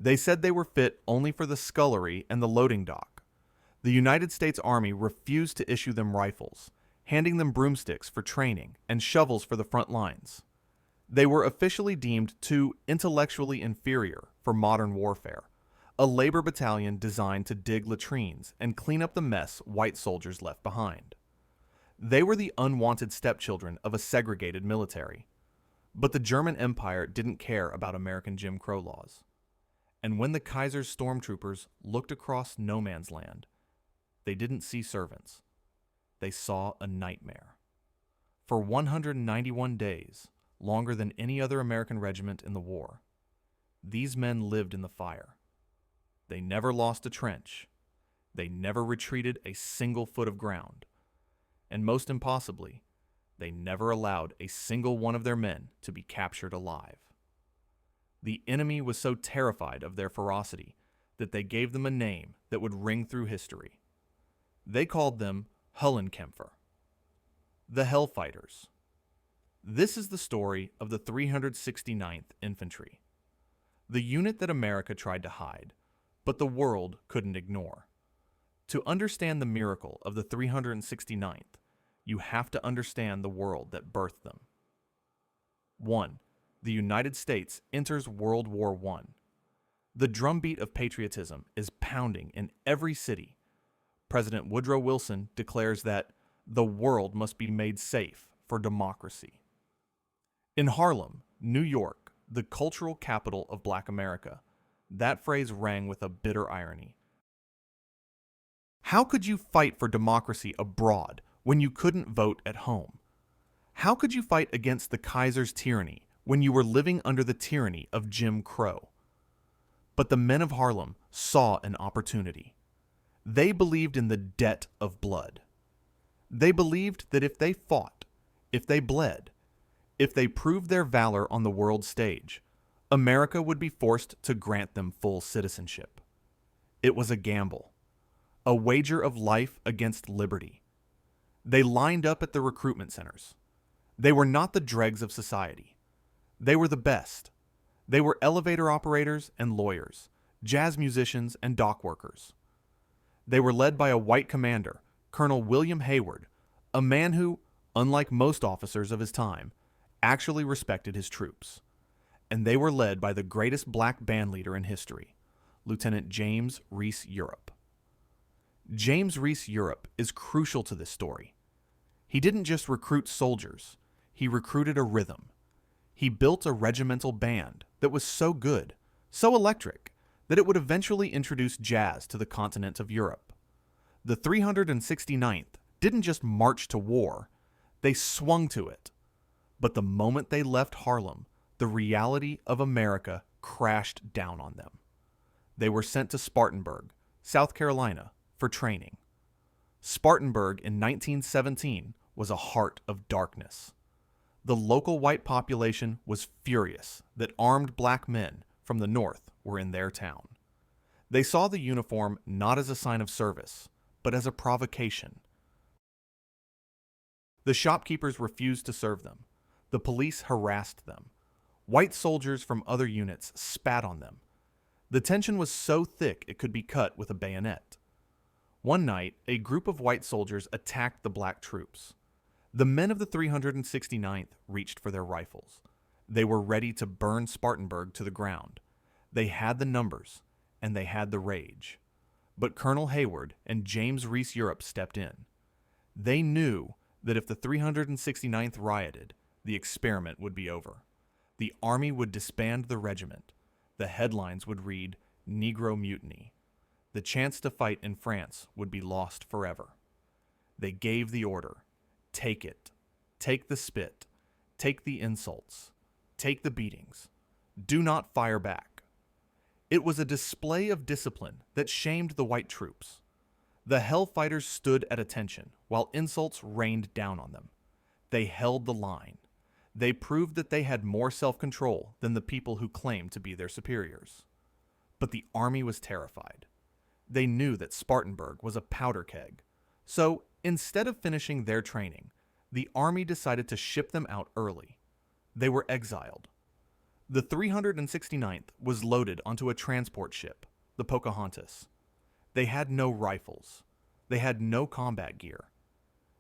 They said they were fit only for the scullery and the loading dock. The United States Army refused to issue them rifles, handing them broomsticks for training and shovels for the front lines. They were officially deemed too intellectually inferior for modern warfare, a labor battalion designed to dig latrines and clean up the mess white soldiers left behind. They were the unwanted stepchildren of a segregated military. But the German Empire didn't care about American Jim Crow laws. And when the Kaiser's stormtroopers looked across no man's land, they didn't see servants. They saw a nightmare. For 191 days, longer than any other American regiment in the war, these men lived in the fire. They never lost a trench. They never retreated a single foot of ground. And most impossibly, they never allowed a single one of their men to be captured alive. The enemy was so terrified of their ferocity that they gave them a name that would ring through history. They called them Hullenkämpfer, the Hellfighters. This is the story of the 369th Infantry, the unit that America tried to hide, but the world couldn't ignore. To understand the miracle of the 369th, you have to understand the world that birthed them. 1. The United States enters World War I. The drumbeat of patriotism is pounding in every city. President Woodrow Wilson declares that the world must be made safe for democracy. In Harlem, New York, the cultural capital of Black America, that phrase rang with a bitter irony. How could you fight for democracy abroad when you couldn't vote at home? How could you fight against the Kaiser's tyranny when you were living under the tyranny of Jim Crow? But the men of Harlem saw an opportunity. They believed in the debt of blood. They believed that if they fought, if they bled, if they proved their valor on the world stage, America would be forced to grant them full citizenship. It was a gamble, a wager of life against liberty. They lined up at the recruitment centers. They were not the dregs of society. They were the best. They were elevator operators and lawyers, jazz musicians and dock workers. They were led by a white commander, Colonel William Hayward, a man who, unlike most officers of his time, actually respected his troops. And they were led by the greatest black band leader in history, Lieutenant James Reese Europe. James Reese Europe is crucial to this story. He didn't just recruit soldiers, he recruited a rhythm. He built a regimental band that was so good, so electric, that it would eventually introduce jazz to the continent of Europe. The 369th didn't just march to war, they swung to it. But the moment they left Harlem, the reality of America crashed down on them. They were sent to Spartanburg, South Carolina, for training. Spartanburg in 1917 was a heart of darkness. The local white population was furious that armed black men from the North were in their town. They saw the uniform not as a sign of service, but as a provocation. The shopkeepers refused to serve them. The police harassed them. White soldiers from other units spat on them. The tension was so thick it could be cut with a bayonet. One night, a group of white soldiers attacked the black troops. The men of the 369th reached for their rifles. They were ready to burn Spartanburg to the ground. They had the numbers, and they had the rage. But Colonel Hayward and James Reese Europe stepped in. They knew that if the 369th rioted, the experiment would be over. The army would disband the regiment. The headlines would read, "Negro Mutiny." The chance to fight in France would be lost forever. They gave the order. Take it. Take the spit. Take the insults. Take the beatings. Do not fire back. It was a display of discipline that shamed the white troops. The Hellfighters stood at attention while insults rained down on them. They held the line. They proved that they had more self-control than the people who claimed to be their superiors. But the army was terrified. They knew that Spartanburg was a powder keg. So, instead of finishing their training, the army decided to ship them out early. They were exiled. The 369th was loaded onto a transport ship, the Pocahontas. They had no rifles. They had no combat gear.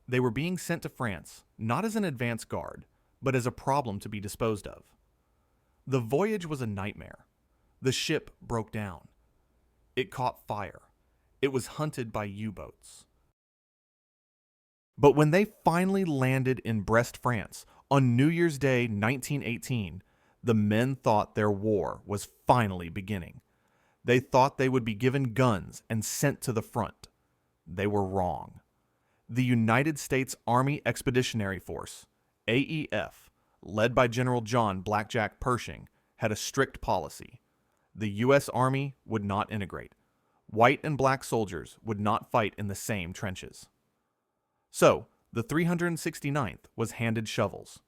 They were being sent to France not as an advance guard, but as a problem to be disposed of. The voyage was a nightmare. The ship broke down. It caught fire. It was hunted by U-boats. But when they finally landed in Brest, France, on New Year's Day 1918, the men thought their war was finally beginning. They thought they would be given guns and sent to the front. They were wrong. The United States Army Expeditionary Force, AEF, led by General John Blackjack Pershing, had a strict policy. The U.S. Army would not integrate. White and black soldiers would not fight in the same trenches. So, the 369th was handed shovels.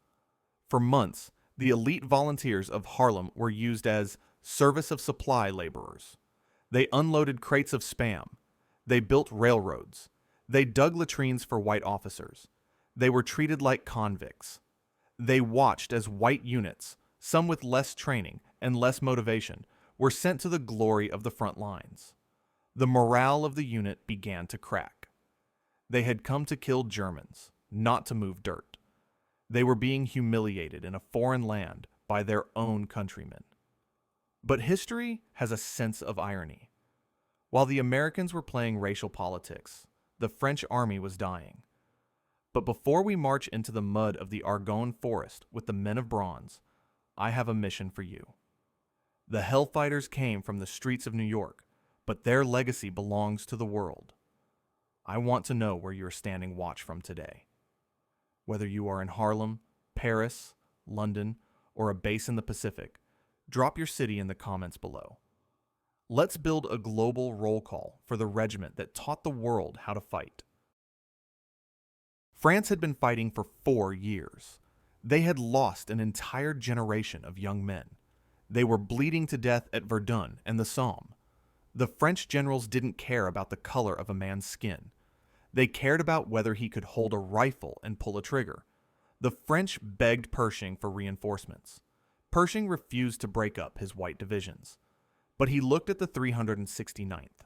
For months, the elite volunteers of Harlem were used as service of supply laborers. They unloaded crates of Spam. They built railroads. They dug latrines for white officers. They were treated like convicts. They watched as white units, some with less training and less motivation, were sent to the glory of the front lines. The morale of the unit began to crack. They had come to kill Germans, not to move dirt. They were being humiliated in a foreign land by their own countrymen. But history has a sense of irony. While the Americans were playing racial politics, the French army was dying. But before we march into the mud of the Argonne forest with the men of bronze, I have a mission for you. The Hellfighters came from the streets of New York, but their legacy belongs to the world. I want to know where you're standing watch from today. Whether you are in Harlem, Paris, London, or a base in the Pacific, drop your city in the comments below. Let's build a global roll call for the regiment that taught the world how to fight. France had been fighting for 4 years. They had lost an entire generation of young men. They were bleeding to death at Verdun and the Somme. The French generals didn't care about the color of a man's skin. They cared about whether he could hold a rifle and pull a trigger. The French begged Pershing for reinforcements. Pershing refused to break up his white divisions. But he looked at the 369th,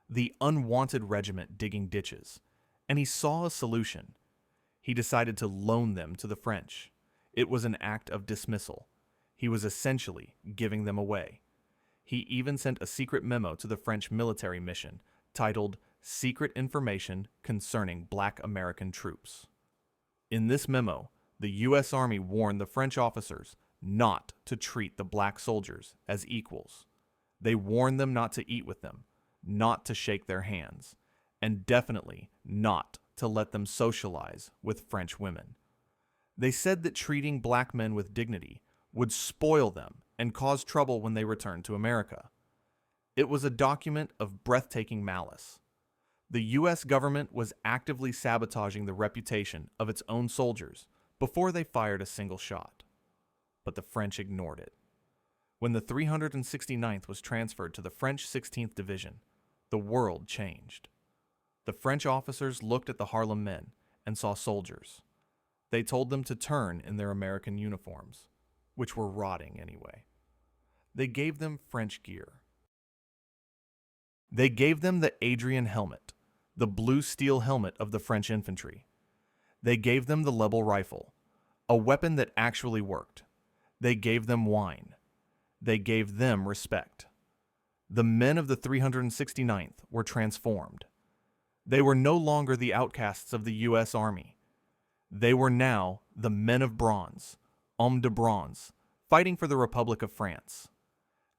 the unwanted regiment digging ditches, and he saw a solution. He decided to loan them to the French. It was an act of dismissal. He was essentially giving them away. He even sent a secret memo to the French military mission titled Secret Information Concerning Black American Troops. In this memo, the U.S. Army warned the French officers not to treat the black soldiers as equals. They warned them not to eat with them, not to shake their hands, and definitely not to let them socialize with French women. They said that treating black men with dignity would spoil them and cause trouble when they returned to America. It was a document of breathtaking malice. The U.S. government was actively sabotaging the reputation of its own soldiers before they fired a single shot. But the French ignored it. When the 369th was transferred to the French 16th Division, the world changed. The French officers looked at the Harlem men and saw soldiers. They told them to turn in their American uniforms, which were rotting anyway. They gave them French gear. They gave them the Adrian helmet, the blue steel helmet of the French infantry. They gave them the Lebel rifle, a weapon that actually worked. They gave them wine. They gave them respect. The men of the 369th were transformed. They were no longer the outcasts of the U.S. Army. They were now the men of bronze, hommes de bronze, fighting for the Republic of France.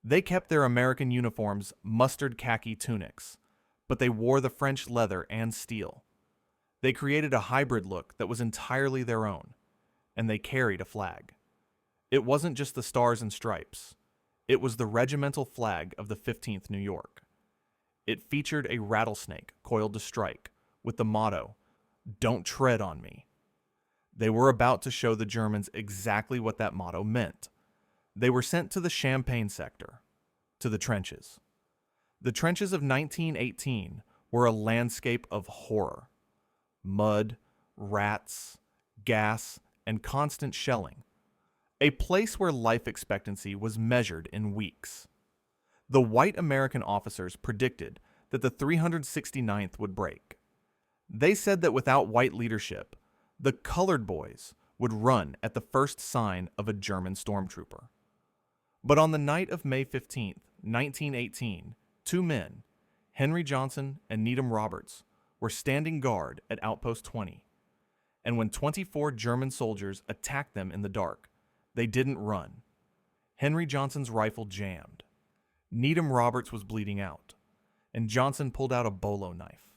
They kept their American uniforms mustard khaki tunics, but they wore the French leather and steel. They created a hybrid look that was entirely their own, and they carried a flag. It wasn't just the stars and stripes. It was the regimental flag of the 15th New York. It featured a rattlesnake coiled to strike, with the motto, "Don't tread on me." They were about to show the Germans exactly what that motto meant. They were sent to the Champagne sector, to the trenches. The trenches of 1918 were a landscape of horror. Mud, rats, gas, and constant shelling. a place where life expectancy was measured in weeks. The white American officers predicted that the 369th would break. They said that without white leadership, the colored boys would run at the first sign of a German stormtrooper. But on the night of May 15, 1918, two men, Henry Johnson and Needham Roberts, were standing guard at Outpost 20. And when 24 German soldiers attacked them in the dark, they didn't run. Henry Johnson's rifle jammed. Needham Roberts was bleeding out, and Johnson pulled out a bolo knife.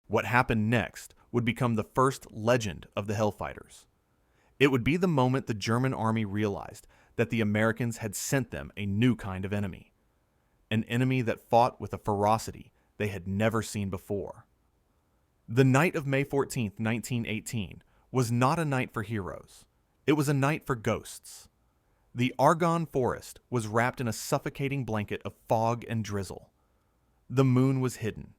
What happened next would become the first legend of the Hellfighters. It would be the moment the German army realized that the Americans had sent them a new kind of enemy, an enemy that fought with a ferocity they had never seen before. The night of May 14, 1918, was not a night for heroes. It was a night for ghosts. The Argonne Forest was wrapped in a suffocating blanket of fog and drizzle. The moon was hidden.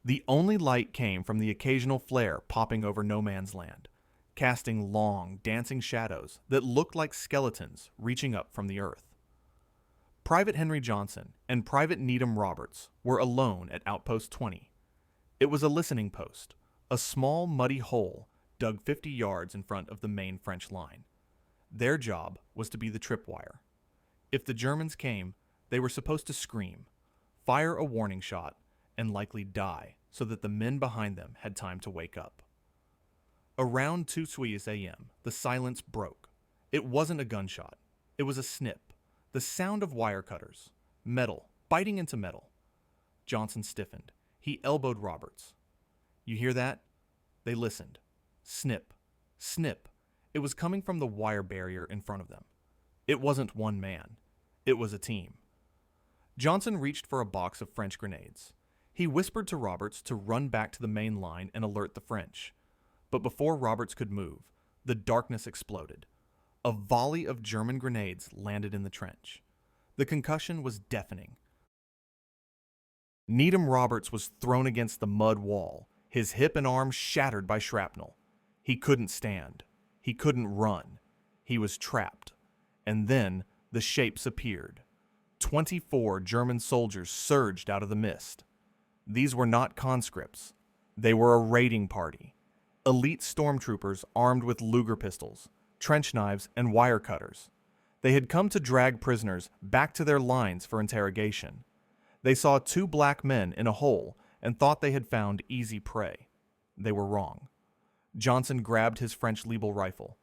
The only light came from the occasional flare popping over no man's land, casting long, dancing shadows that looked like skeletons reaching up from the earth. Private Henry Johnson and Private Needham Roberts were alone at Outpost 20. It was a listening post, a small muddy hole dug 50 yards in front of the main French line. Their job was to be the tripwire. If the Germans came, they were supposed to scream, fire a warning shot, and likely die so that the men behind them had time to wake up. Around 2:00 a.m., the silence broke. It wasn't a gunshot. It was a snip, the sound of wire cutters, metal biting into metal. Johnson stiffened. He elbowed Roberts. "You hear that?" They listened. Snip, snip. It was coming from the wire barrier in front of them. It wasn't one man. It was a team. Johnson reached for a box of French grenades. He whispered to Roberts to run back to the main line and alert the French. But before Roberts could move, the darkness exploded. A volley of German grenades landed in the trench. The concussion was deafening. Needham Roberts was thrown against the mud wall, his hip and arm shattered by shrapnel. He couldn't stand. He couldn't run. He was trapped. And then the shapes appeared. 24 German soldiers surged out of the mist. These were not conscripts. They were a raiding party. Elite stormtroopers armed with Luger pistols, trench knives, and wire cutters. They had come to drag prisoners back to their lines for interrogation. They saw two black men in a hole and thought they had found easy prey. They were wrong. Johnson grabbed his French Liebel rifle.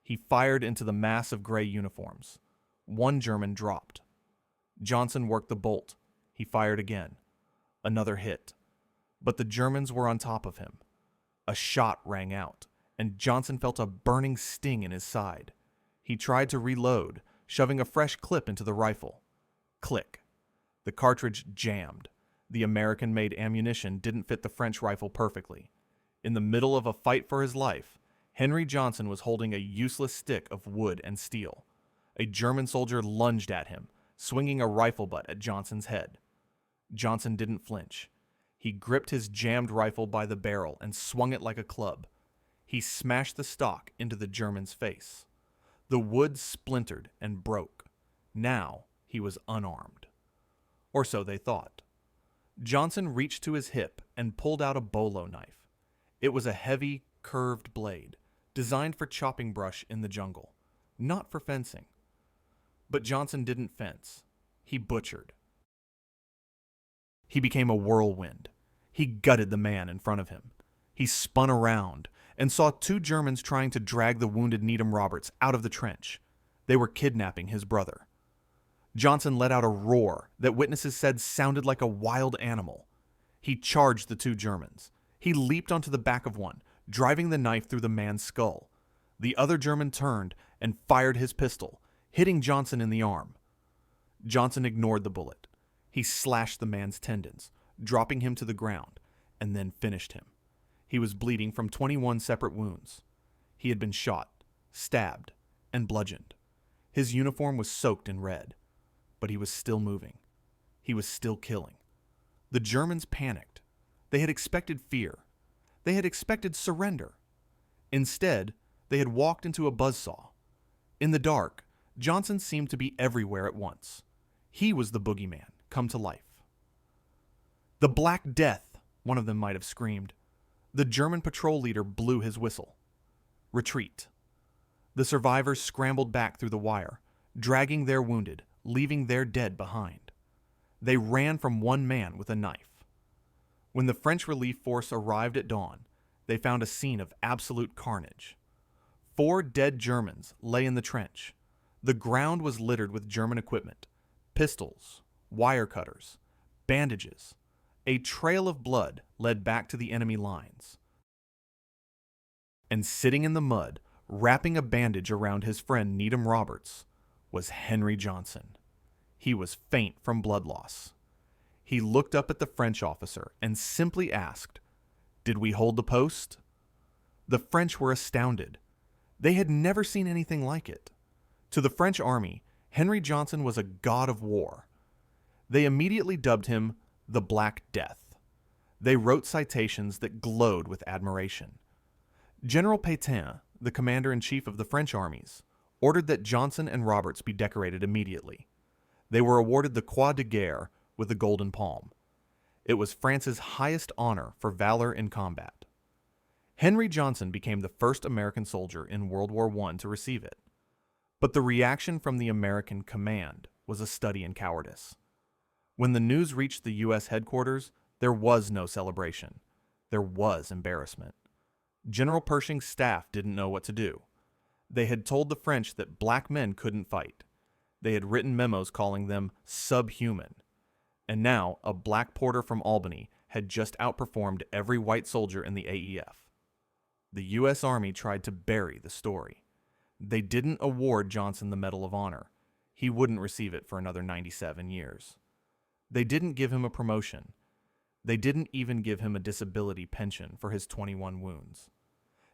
He fired into the mass of gray uniforms. One German dropped. Johnson worked the bolt. He fired again. Another hit. But the Germans were on top of him. A shot rang out, and Johnson felt a burning sting in his side. He tried to reload, shoving a fresh clip into the rifle. Click. The cartridge jammed. The American-made ammunition didn't fit the French rifle perfectly. In the middle of a fight for his life, Henry Johnson was holding a useless stick of wood and steel. A German soldier lunged at him, swinging a rifle butt at Johnson's head. Johnson didn't flinch. He gripped his jammed rifle by the barrel and swung it like a club. He smashed the stock into the German's face. The wood splintered and broke. Now he was unarmed. Or so they thought. Johnson reached to his hip and pulled out a bolo knife. It was a heavy, curved blade, designed for chopping brush in the jungle, not for fencing. But Johnson didn't fence. He butchered. He became a whirlwind. He gutted the man in front of him. He spun around and saw two Germans trying to drag the wounded Needham Roberts out of the trench. They were kidnapping his brother. Johnson let out a roar that witnesses said sounded like a wild animal. He charged the two Germans. He leaped onto the back of one, driving the knife through the man's skull. The other German turned and fired his pistol, hitting Johnson in the arm. Johnson ignored the bullet. He slashed the man's tendons, dropping him to the ground, and then finished him. He was bleeding from 21 separate wounds. He had been shot, stabbed, and bludgeoned. His uniform was soaked in red, but he was still moving. He was still killing. The Germans panicked. They had expected fear. They had expected surrender. Instead, they had walked into a buzzsaw. In the dark, Johnson seemed to be everywhere at once. He was the boogeyman, come to life. "The Black Death," one of them might have screamed. The German patrol leader blew his whistle. Retreat. The survivors scrambled back through the wire, dragging their wounded, leaving their dead behind. They ran from one man with a knife. When the French relief force arrived at dawn, they found a scene of absolute carnage. 4 dead Germans lay in the trench. The ground was littered with German equipment, pistols, wire cutters, bandages. A trail of blood led back to the enemy lines. And sitting in the mud, wrapping a bandage around his friend Needham Roberts, was Henry Johnson. He was faint from blood loss. He looked up at the French officer and simply asked, "Did we hold the post?" The French were astounded. They had never seen anything like it. To the French army, Henry Johnson was a god of war. They immediately dubbed him the Black Death. They wrote citations that glowed with admiration. General Pétain, the commander-in-chief of the French armies, ordered that Johnson and Roberts be decorated immediately. They were awarded the Croix de Guerre with the Golden Palm. It was France's highest honor for valor in combat. Henry Johnson became the first American soldier in World War I to receive it. But the reaction from the American command was a study in cowardice. When the news reached the U.S. headquarters, there was no celebration. There was embarrassment. General Pershing's staff didn't know what to do. They had told the French that black men couldn't fight. They had written memos calling them subhuman. And now, a black porter from Albany had just outperformed every white soldier in the AEF. The U.S. Army tried to bury the story. They didn't award Johnson the Medal of Honor. He wouldn't receive it for another 97 years. They didn't give him a promotion. They didn't even give him a disability pension for his 21 wounds.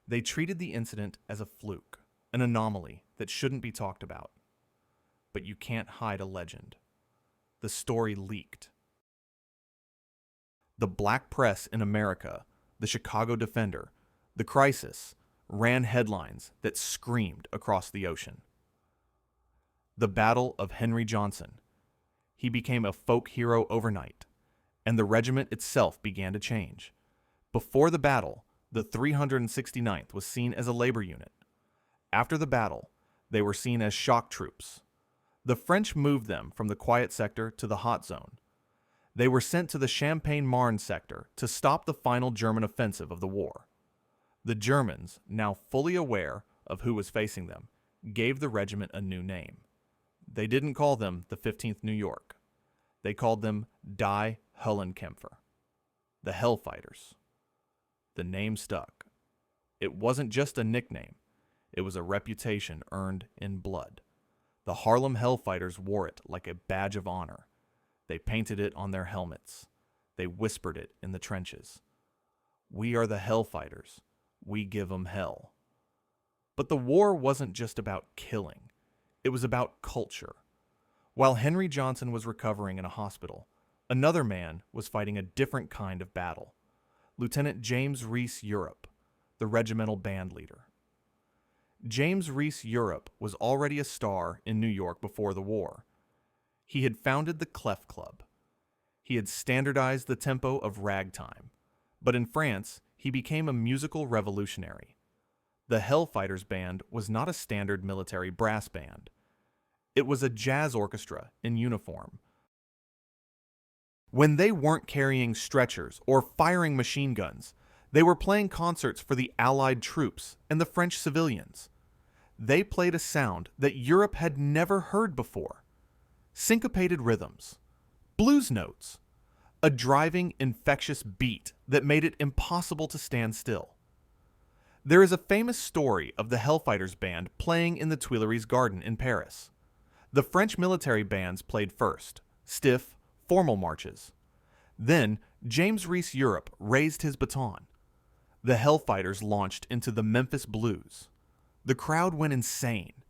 They treated the incident as a fluke, an anomaly that shouldn't be talked about. But you can't hide a legend. The story leaked. The black press in America, the Chicago Defender, the Crisis, ran headlines that screamed across the ocean. The Battle of Henry Johnson. He became a folk hero overnight, and the regiment itself began to change. Before the battle, the 369th was seen as a labor unit. After the battle, they were seen as shock troops. The French moved them from the quiet sector to the hot zone. They were sent to the Champagne-Marne sector to stop the final German offensive of the war. The Germans, now fully aware of who was facing them, gave the regiment a new name. They didn't call them the 15th New York. They called them Die Höllenkämpfer, the Hellfighters. The name stuck. It wasn't just a nickname. It was a reputation earned in blood. The Harlem Hellfighters wore it like a badge of honor. They painted it on their helmets. They whispered it in the trenches. "We are the Hellfighters. We give 'em hell." But the war wasn't just about killing. It was about culture. While Henry Johnson was recovering in a hospital, another man was fighting a different kind of battle. Lieutenant James Reese Europe, the regimental band leader. James Reese Europe was already a star in New York before the war. He had founded the Clef Club. He had standardized the tempo of ragtime. But in France, he became a musical revolutionary. The Hellfighters Band was not a standard military brass band. It was a jazz orchestra in uniform. When they weren't carrying stretchers or firing machine guns, they were playing concerts for the Allied troops and the French civilians. They played a sound that Europe had never heard before. Syncopated rhythms, blues notes, a driving, infectious beat that made it impossible to stand still. There is a famous story of the Hellfighters Band playing in the Tuileries Garden in Paris. The French military bands played first, stiff, formal marches. Then, James Reese Europe raised his baton. The Hellfighters launched into the Memphis Blues. The crowd went insane.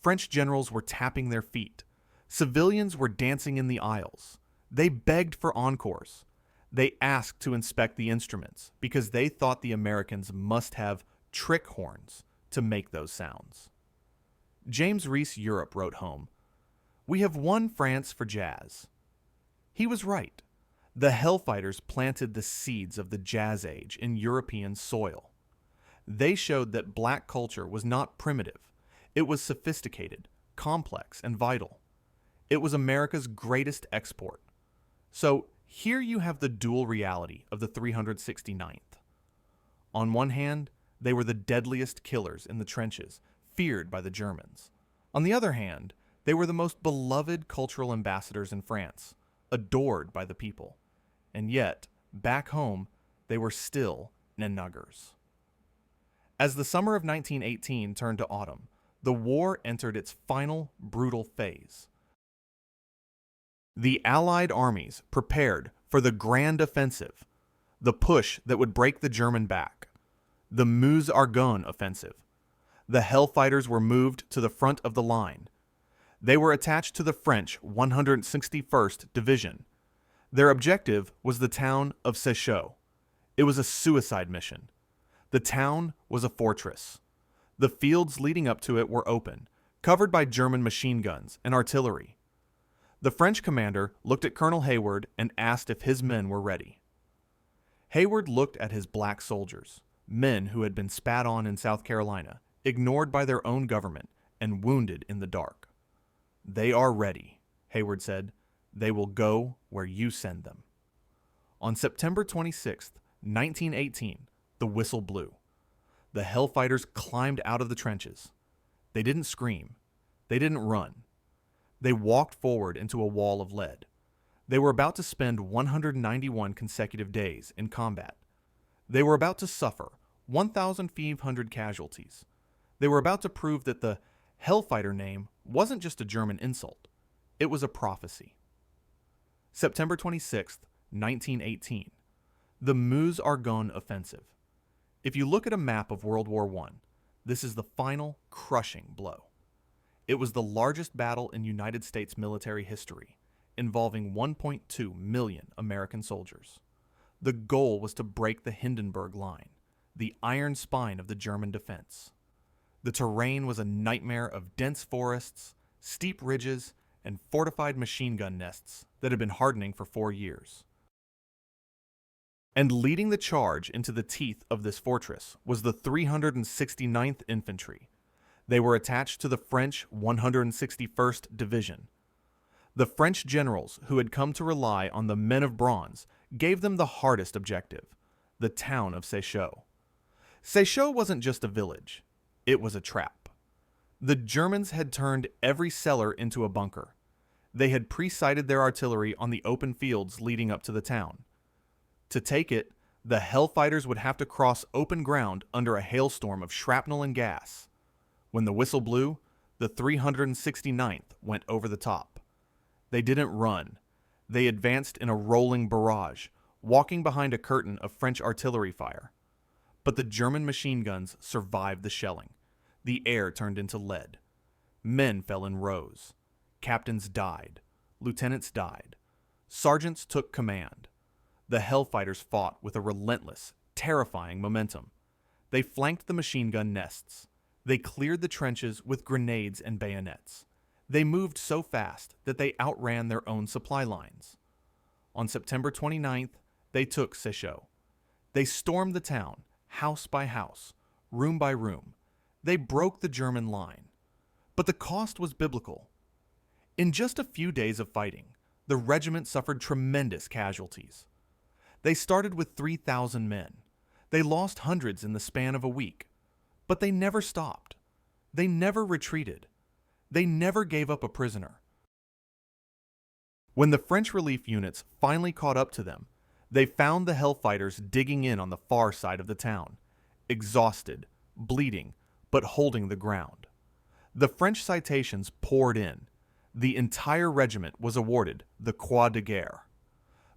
French generals were tapping their feet. Civilians were dancing in the aisles. They begged for encores. They asked to inspect the instruments because they thought the Americans must have trick horns to make those sounds. James Reese Europe wrote home, "We have won France for jazz." He was right. The Hellfighters planted the seeds of the Jazz Age in European soil. They showed that black culture was not primitive. It was sophisticated, complex, and vital. It was America's greatest export. So here you have the dual reality of the 369th. On one hand, they were the deadliest killers in the trenches, feared by the Germans. On the other hand, they were the most beloved cultural ambassadors in France, adored by the people. And yet, back home, they were still nuggers. As the summer of 1918 turned to autumn, the war entered its final, brutal phase. The Allied armies prepared for the Grand Offensive, the push that would break the German back, the Meuse-Argonne Offensive. The Hellfighters were moved to the front of the line. They were attached to the French 161st Division. Their objective was the town of Séchaux. It was a suicide mission. The town was a fortress. The fields leading up to it were open, covered by German machine guns and artillery. The French commander looked at Colonel Hayward and asked if his men were ready. Hayward looked at his black soldiers, men who had been spat on in South Carolina, ignored by their own government, and wounded in the dark. "They are ready," Hayward said. "They will go where you send them." On September 26, 1918, the whistle blew. The Hellfighters climbed out of the trenches. They didn't scream. They didn't run. They walked forward into a wall of lead. They were about to spend 191 consecutive days in combat. They were about to suffer 1,500 casualties. They were about to prove that the Hellfighter name wasn't just a German insult. It was a prophecy. September 26, 1918. The Meuse-Argonne Offensive. If you look at a map of World War I, this is the final, crushing blow. It was the largest battle in United States military history, involving 1.2 million American soldiers. The goal was to break the Hindenburg Line, the iron spine of the German defense. The terrain was a nightmare of dense forests, steep ridges, and fortified machine gun nests that had been hardening for 4 years. And leading the charge into the teeth of this fortress was the 369th Infantry. They were attached to the French 161st Division. The French generals who had come to rely on the men of bronze gave them the hardest objective, the town of Séchaux. Séchaux wasn't just a village, it was a trap. The Germans had turned every cellar into a bunker. They had pre-sighted their artillery on the open fields leading up to the town. To take it, the Hellfighters would have to cross open ground under a hailstorm of shrapnel and gas. When the whistle blew, the 369th went over the top. They didn't run. They advanced in a rolling barrage, walking behind a curtain of French artillery fire. But the German machine guns survived the shelling. The air turned into lead. Men fell in rows. Captains died. Lieutenants died. Sergeants took command. The Hellfighters fought with a relentless, terrifying momentum. They flanked the machine gun nests. They cleared the trenches with grenades and bayonets. They moved so fast that they outran their own supply lines. On September 29th, they took Séchaux. They stormed the town, house by house, room by room. They broke the German line. But the cost was biblical. In just a few days of fighting, the regiment suffered tremendous casualties. They started with 3,000 men. They lost hundreds in the span of a week. But they never stopped. They never retreated. They never gave up a prisoner. When the French relief units finally caught up to them, they found the Hellfighters digging in on the far side of the town, exhausted, bleeding, but holding the ground. The French citations poured in. The entire regiment was awarded the Croix de Guerre.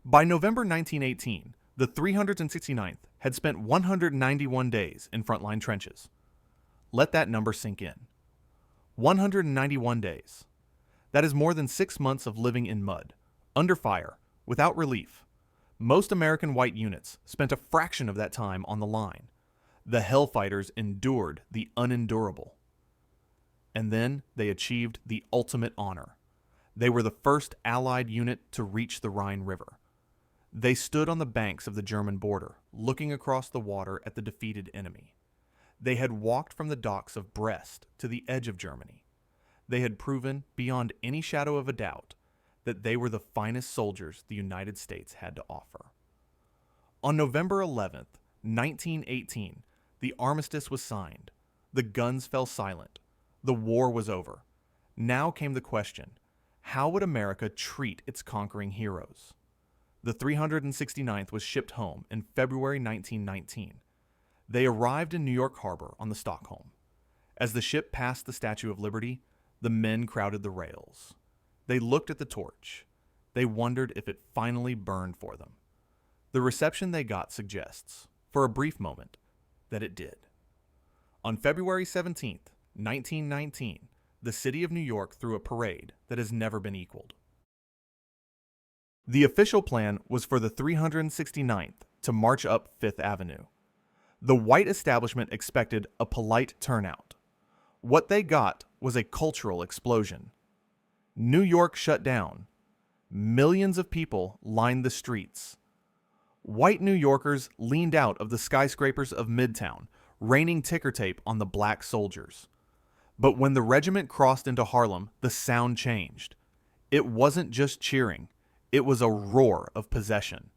By November 1918, the 369th had spent 191 days in frontline trenches. Let that number sink in. 191 days. That is more than 6 months of living in mud, under fire, without relief. Most American white units spent a fraction of that time on the line. The Hellfighters endured the unendurable. And then they achieved the ultimate honor. They were the first Allied unit to reach the Rhine River. They stood on the banks of the German border, looking across the water at the defeated enemy. They had walked from the docks of Brest to the edge of Germany. They had proven, beyond any shadow of a doubt, that they were the finest soldiers the United States had to offer. On November 11th, 1918, the armistice was signed. The guns fell silent. The war was over. Now came the question, how would America treat its conquering heroes? The 369th was shipped home in February 1919. They arrived in New York Harbor on the Stockholm. As the ship passed the Statue of Liberty, the men crowded the rails. They looked at the torch. They wondered if it finally burned for them. The reception they got suggests, for a brief moment, that it did. On February 17th, 1919, the city of New York threw a parade that has never been equaled. The official plan was for the 369th to march up Fifth Avenue. The white establishment expected a polite turnout. What they got was a cultural explosion. New York shut down. Millions of people lined the streets. White New Yorkers leaned out of the skyscrapers of Midtown, raining ticker tape on the black soldiers. But when the regiment crossed into Harlem, the sound changed. It wasn't just cheering. It was a roar of possession.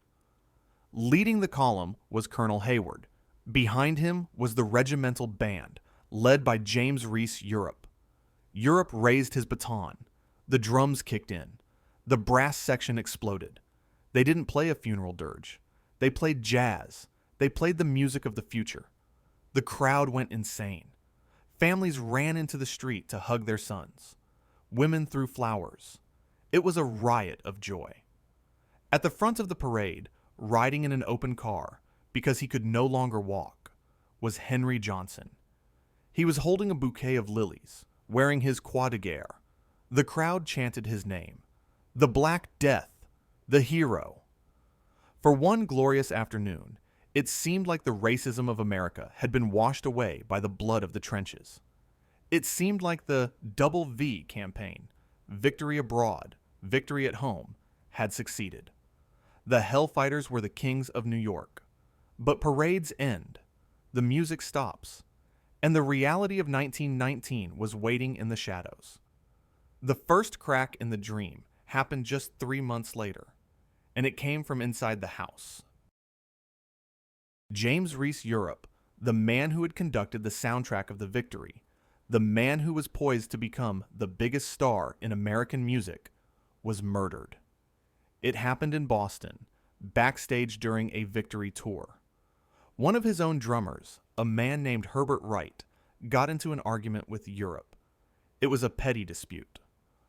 Leading the column was Colonel Hayward. Behind him was the regimental band, led by James Reese Europe. Europe raised his baton. The drums kicked in. The brass section exploded. They didn't play a funeral dirge. They played jazz. They played the music of the future. The crowd went insane. Families ran into the street to hug their sons. Women threw flowers. It was a riot of joy. At the front of the parade, riding in an open car, because he could no longer walk, was Henry Johnson. He was holding a bouquet of lilies, wearing his croix de guerre. The crowd chanted his name. The Black Death, the hero. For one glorious afternoon, it seemed like the racism of America had been washed away by the blood of the trenches. It seemed like the Double V campaign, victory abroad, victory at home, had succeeded. The Hellfighters were the kings of New York. But parades end, the music stops, and the reality of 1919 was waiting in the shadows. The first crack in the dream happened just 3 months later, and it came from inside the house. James Reese Europe, the man who had conducted the soundtrack of the victory, the man who was poised to become the biggest star in American music, was murdered. It happened in Boston, backstage during a victory tour. One of his own drummers, a man named Herbert Wright, got into an argument with Europe. It was a petty dispute.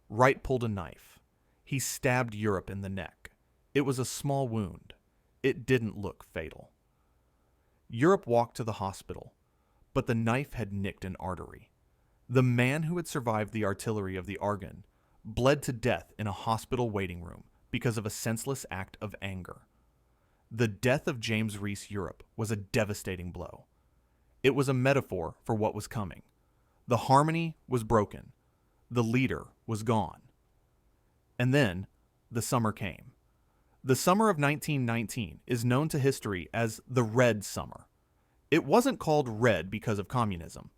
Wright pulled a knife. He stabbed Europe in the neck. It was a small wound. It didn't look fatal. Europe walked to the hospital, but the knife had nicked an artery. The man who had survived the artillery of the Argonne bled to death in a hospital waiting room because of a senseless act of anger. The death of James Reese Europe was a devastating blow. It was a metaphor for what was coming. The harmony was broken. The leader was gone. And then the summer came. The summer of 1919 is known to history as the Red Summer. It wasn't called red because of communism.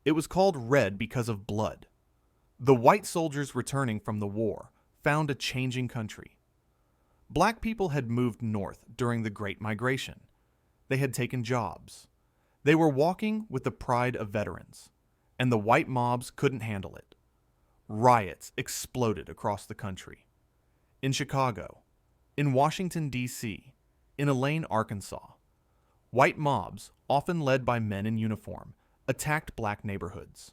It was called red because of blood. The white soldiers returning from the war found a changing country. Black people had moved north during the Great Migration. They had taken jobs. They were walking with the pride of veterans, and the white mobs couldn't handle it. Riots exploded across the country. In Chicago, in Washington, D.C., in Elaine, Arkansas, white mobs, often led by men in uniform, attacked black neighborhoods.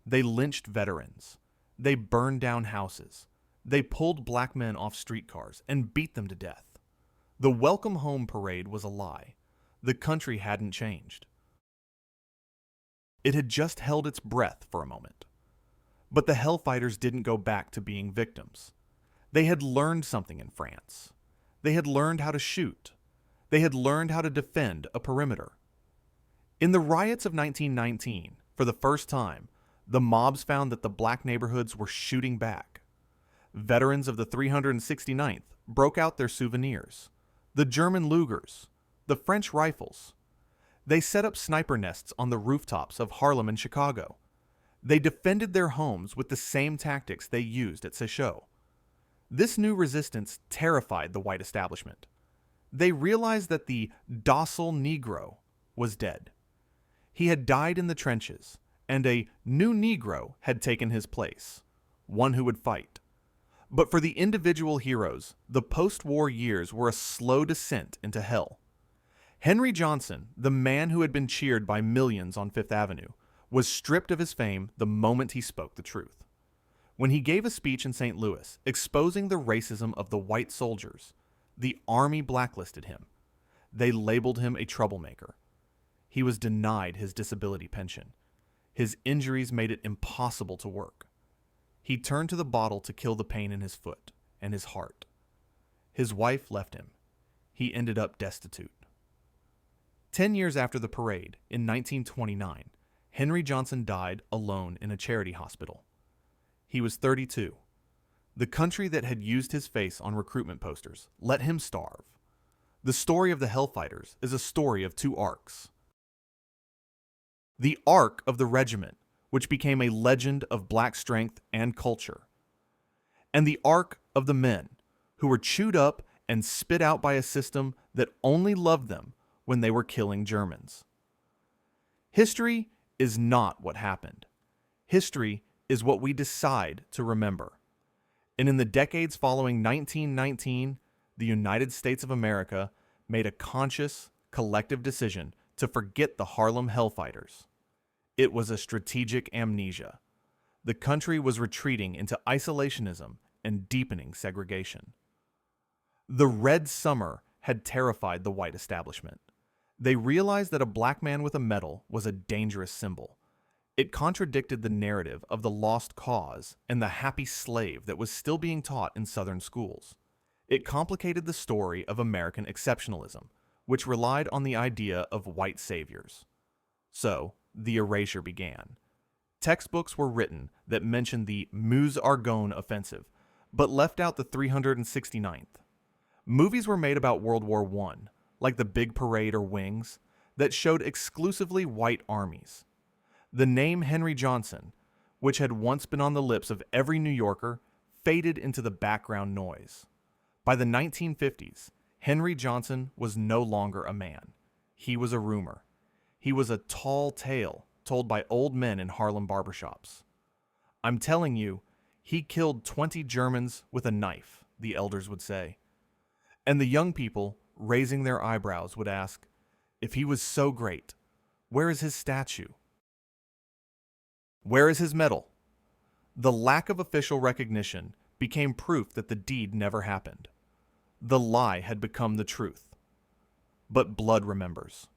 They lynched veterans. They burned down houses. They pulled black men off streetcars and beat them to death. The Welcome Home parade was a lie. The country hadn't changed. It had just held its breath for a moment. But the Hellfighters didn't go back to being victims. They had learned something in France. They had learned how to shoot. They had learned how to defend a perimeter. In the riots of 1919, for the first time, The mobs found that the black neighborhoods were shooting back. Veterans of the 369th broke out their souvenirs, the German Lugers, the French rifles. They set up sniper nests on the rooftops of Harlem and Chicago. They defended their homes with the same tactics they used at Sochaux. This new resistance terrified the white establishment. They realized that the docile Negro was dead. He had died in the trenches, and a new Negro had taken his place, one who would fight. But for the individual heroes, the post-war years were a slow descent into hell. Henry Johnson, the man who had been cheered by millions on Fifth Avenue, was stripped of his fame the moment he spoke the truth. When he gave a speech in St. Louis exposing the racism of the white soldiers, the Army blacklisted him. They labeled him a troublemaker. He was denied his disability pension. His injuries made it impossible to work. He turned to the bottle to kill the pain in his foot and his heart. His wife left him. He ended up destitute. 10 years after the parade, in 1929, Henry Johnson died alone in a charity hospital. He was 32. The country that had used his face on recruitment posters let him starve. The story of the Hellfighters is a story of two arcs. The arc of the regiment, which became a legend of black strength and culture, and the arc of the men, who were chewed up and spit out by a system that only loved them when they were killing Germans. History is not what happened. History is what we decide to remember. And in the decades following 1919, the United States of America made a conscious, collective decision to forget the Harlem Hellfighters. It was a strategic amnesia. The country was retreating into isolationism and deepening segregation. The Red Summer had terrified the white establishment. They realized that a black man with a medal was a dangerous symbol. It contradicted the narrative of the lost cause and the happy slave that was still being taught in Southern schools. It complicated the story of American exceptionalism, which relied on the idea of white saviors. So, the erasure began. Textbooks were written that mentioned the Meuse-Argonne offensive, but left out the 369th. Movies were made about World War I, like The Big Parade or Wings, that showed exclusively white armies. The name Henry Johnson, which had once been on the lips of every New Yorker, faded into the background noise. By the 1950s, Henry Johnson was no longer a man. He was a rumor. He was a tall tale told by old men in Harlem barbershops. I'm telling you, he killed 20 Germans with a knife, the elders would say. And the young people, raising their eyebrows, would ask, if he was so great, where is his statue? Where is his medal? The lack of official recognition became proof that the deed never happened. The lie had become the truth. But blood remembers.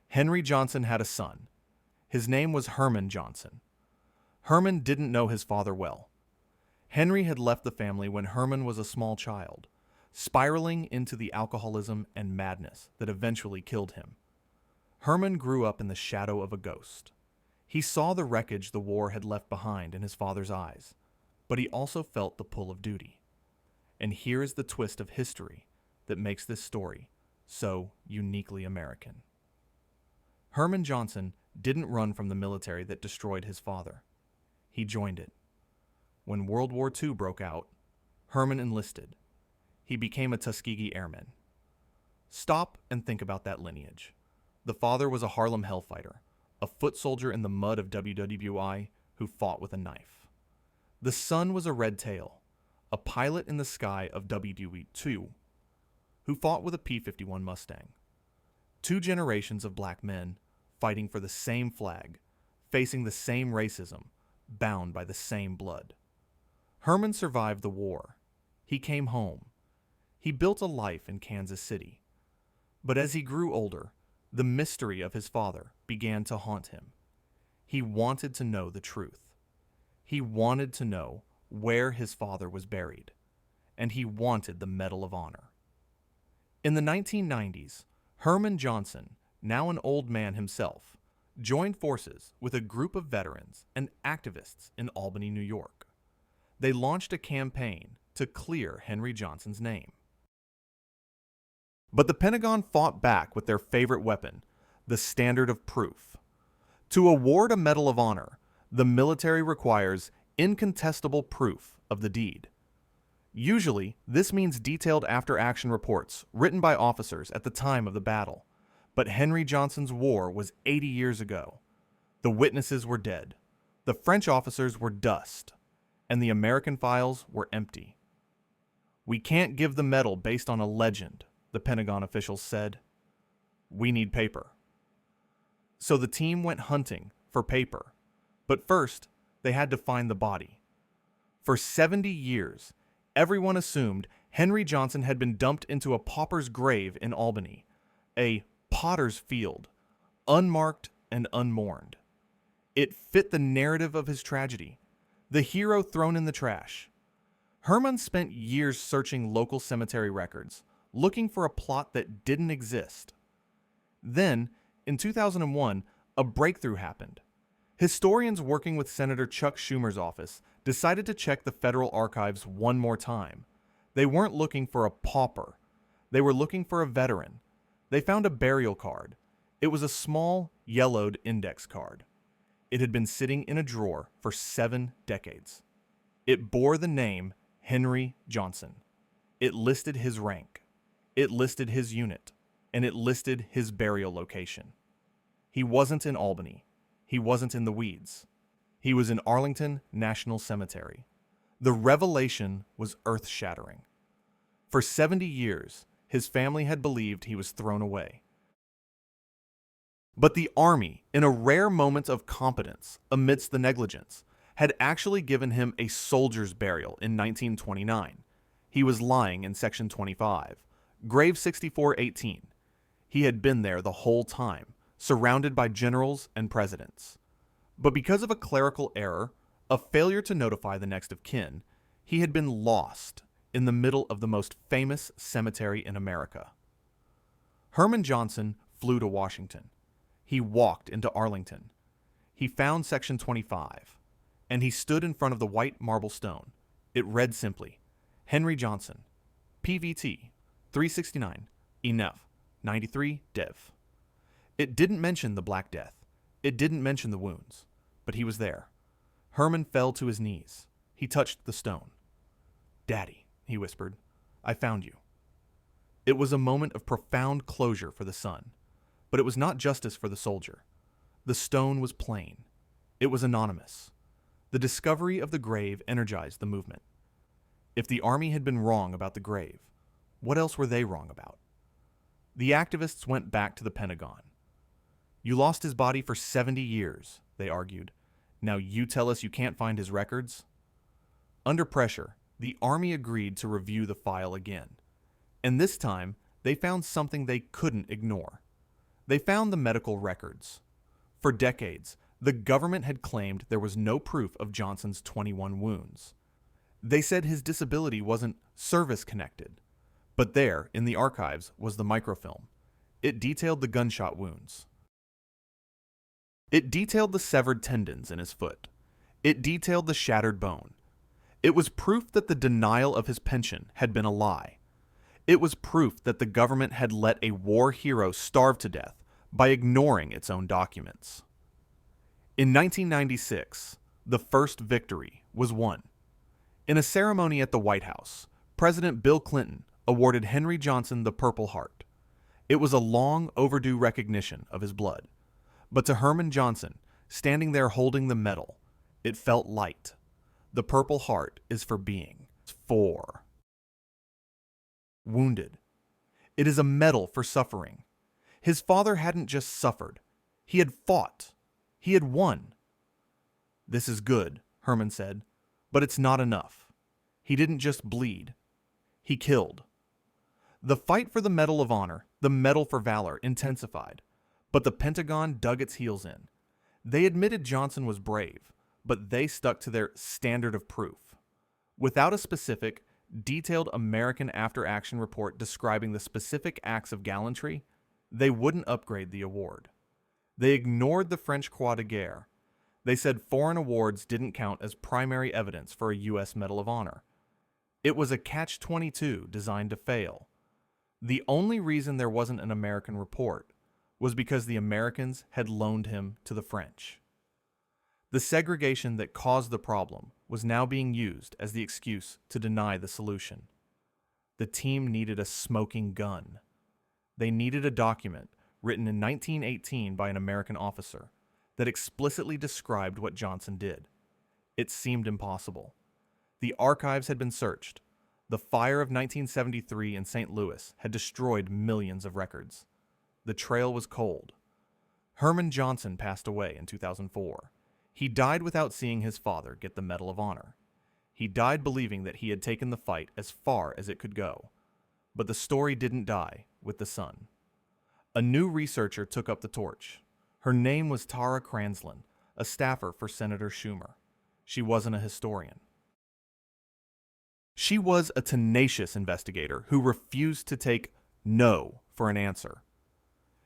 Henry Johnson had a son. His name was Herman Johnson. Herman didn't know his father well. Henry had left the family when Herman was a small child, spiraling into the alcoholism and madness that eventually killed him. Herman grew up in the shadow of a ghost. He saw the wreckage the war had left behind in his father's eyes, but he also felt the pull of duty. And here is the twist of history that makes this story so uniquely American. Herman Johnson didn't run from the military that destroyed his father. He joined it. When World War II broke out, Herman enlisted. He became a Tuskegee Airman. Stop and think about that lineage. The father was a Harlem Hellfighter, a foot soldier in the mud of WWI who fought with a knife. The son was a Red Tail, a pilot in the sky of WW2, who fought with a P-51 Mustang. 2 generations of black men fighting for the same flag, facing the same racism, bound by the same blood. Herman survived the war. He came home. He built a life in Kansas City. But as he grew older, the mystery of his father began to haunt him. He wanted to know the truth. He wanted to know where his father was buried, and he wanted the Medal of Honor. In the 1990s, Herman Johnson, now an old man himself, joined forces with a group of veterans and activists in Albany, New York. They launched a campaign to clear Henry Johnson's name. But the Pentagon fought back with their favorite weapon, the standard of proof. To award a Medal of Honor, the military requires incontestable proof of the deed. Usually, this means detailed after-action reports written by officers at the time of the battle. But Henry Johnson's war was 80 years ago. The witnesses were dead. The French officers were dust. And the American files were empty. "We can't give the medal based on a legend," the Pentagon officials said. "We need paper." So the team went hunting for paper. But first, they had to find the body. For 70 years, everyone assumed Henry Johnson had been dumped into a pauper's grave in Albany, a potter's field, unmarked and unmourned. It fit the narrative of his tragedy, the hero thrown in the trash. Herman spent years searching local cemetery records, looking for a plot that didn't exist. Then, in 2001, a breakthrough happened. Historians working with Senator Chuck Schumer's office decided to check the federal archives one more time. They weren't looking for a pauper. They were looking for a veteran. They found a burial card. It was a small, yellowed index card. It had been sitting in a drawer for 7 decades. It bore the name Henry Johnson. It listed his rank. It listed his unit. And it listed his burial location. He wasn't in Albany. He wasn't in the weeds. He was in Arlington National Cemetery. The revelation was earth-shattering. For 70 years, his family had believed he was thrown away. But the Army, in a rare moment of competence amidst the negligence, had actually given him a soldier's burial in 1929. He was lying in Section 25, Grave 6418. He had been there the whole time, surrounded by generals and presidents. But because of a clerical error, a failure to notify the next of kin, he had been lost in the middle of the most famous cemetery in America. Herman Johnson flew to Washington. He walked into Arlington. He found Section 25, and he stood in front of the white marble stone. It read simply, Henry Johnson, PVT, 369, ENF, 93, Dev. It didn't mention the Black Death. It didn't mention the wounds. But he was there. Herman fell to his knees. He touched the stone. "Daddy," he whispered, "I found you." It was a moment of profound closure for the son. But it was not justice for the soldier. The stone was plain. It was anonymous. The discovery of the grave energized the movement. If the Army had been wrong about the grave, what else were they wrong about? The activists went back to the Pentagon. "You lost his body for 70 years, they argued. "Now you tell us you can't find his records?" Under pressure, the Army agreed to review the file again. And this time, they found something they couldn't ignore. They found the medical records. For decades, the government had claimed there was no proof of Johnson's 21 wounds. They said his disability wasn't service-connected. But there, in the archives, was the microfilm. It detailed the gunshot wounds. It detailed the severed tendons in his foot. It detailed the shattered bone. It was proof that the denial of his pension had been a lie. It was proof that the government had let a war hero starve to death by ignoring its own documents. In 1996, the first victory was won. In a ceremony at the White House, President Bill Clinton awarded Henry Johnson the Purple Heart. It was a long overdue recognition of his blood. But to Herman Johnson, standing there holding the medal, it felt light. The Purple Heart is for being wounded. It is a medal for suffering. His father hadn't just suffered. He had fought. He had won. "This is good," Herman said, "but it's not enough. He didn't just bleed. He killed." The fight for the Medal of Honor, the Medal for Valor, intensified. But the Pentagon dug its heels in. They admitted Johnson was brave, but they stuck to their standard of proof. Without a specific, detailed American after-action report describing the specific acts of gallantry, they wouldn't upgrade the award. They ignored the French Croix de Guerre. They said foreign awards didn't count as primary evidence for a U.S. Medal of Honor. It was a catch-22 designed to fail. The only reason there wasn't an American report was because the Americans had loaned him to the French. The segregation that caused the problem was now being used as the excuse to deny the solution. The team needed a smoking gun. They needed a document written in 1918 by an American officer that explicitly described what Johnson did. It seemed impossible. The archives had been searched. The fire of 1973 in St. Louis had destroyed millions of records. The trail was cold. Herman Johnson passed away in 2004. He died without seeing his father get the Medal of Honor. He died believing that he had taken the fight as far as it could go. But the story didn't die with the sun. A new researcher took up the torch. Her name was Tara Kranzlin, a staffer for Senator Schumer. She wasn't a historian. She was a tenacious investigator who refused to take no for an answer.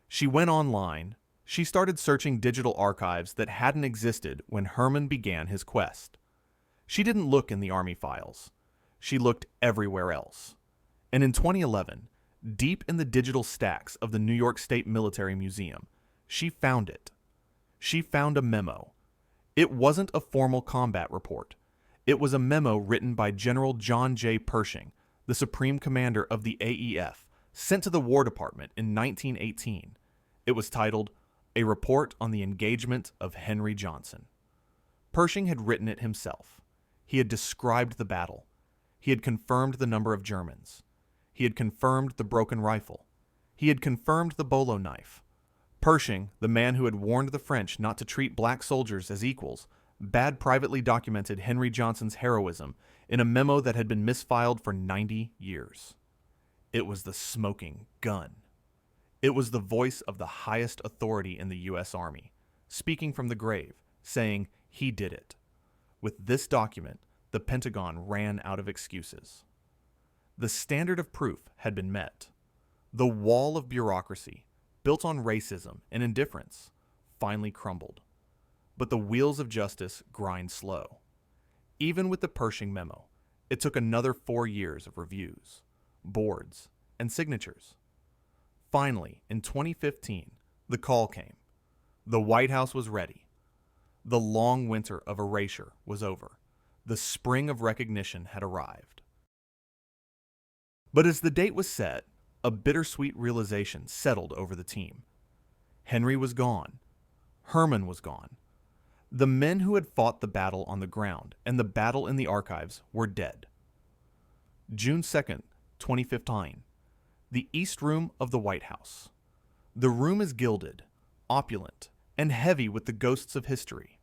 She went online. She started searching digital archives that hadn't existed when Herman began his quest. She didn't look in the Army files. She looked everywhere else. And in 2011, deep in the digital stacks of the New York State Military Museum, she found it. She found a memo. It wasn't a formal combat report. It was a memo written by General John J. Pershing, the Supreme Commander of the AEF, sent to the War Department in 1918. It was titled, "A Report on the Engagement of Henry Johnson." Pershing had written it himself. He had described the battle. He had confirmed the number of Germans. He had confirmed the broken rifle. He had confirmed the bolo knife. Pershing, the man who had warned the French not to treat black soldiers as equals, bad privately documented Henry Johnson's heroism in a memo that had been misfiled for 90 years. It was the smoking gun. It was the voice of the highest authority in the U.S. Army, speaking from the grave, saying he did it. With this document, the Pentagon ran out of excuses. The standard of proof had been met. The wall of bureaucracy, built on racism and indifference, finally crumbled. But the wheels of justice grind slow. Even with the Pershing memo, it took another 4 years of reviews, boards, and signatures. Finally, in 2015, the call came. The White House was ready. The long winter of erasure was over. The spring of recognition had arrived. But as the date was set, a bittersweet realization settled over the team. Henry was gone. Herman was gone. The men who had fought the battle on the ground and the battle in the archives were dead. June 2nd, 2015. The East Room of the White House. The room is gilded, opulent, and heavy with the ghosts of history.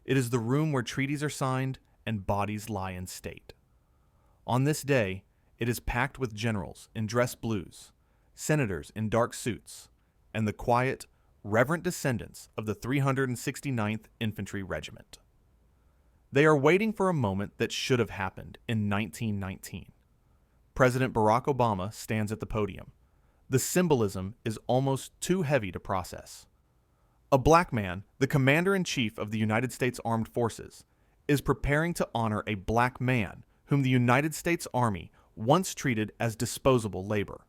It is the room where treaties are signed and bodies lie in state. On this day, it is packed with generals in dress blues, senators in dark suits, and the quiet, reverent descendants of the 369th Infantry Regiment. They are waiting for a moment that should have happened in 1919. President Barack Obama stands at the podium. The symbolism is almost too heavy to process. A black man, the Commander-in-Chief of the United States Armed Forces, is preparing to honor a black man whom the United States Army once treated as disposable labor.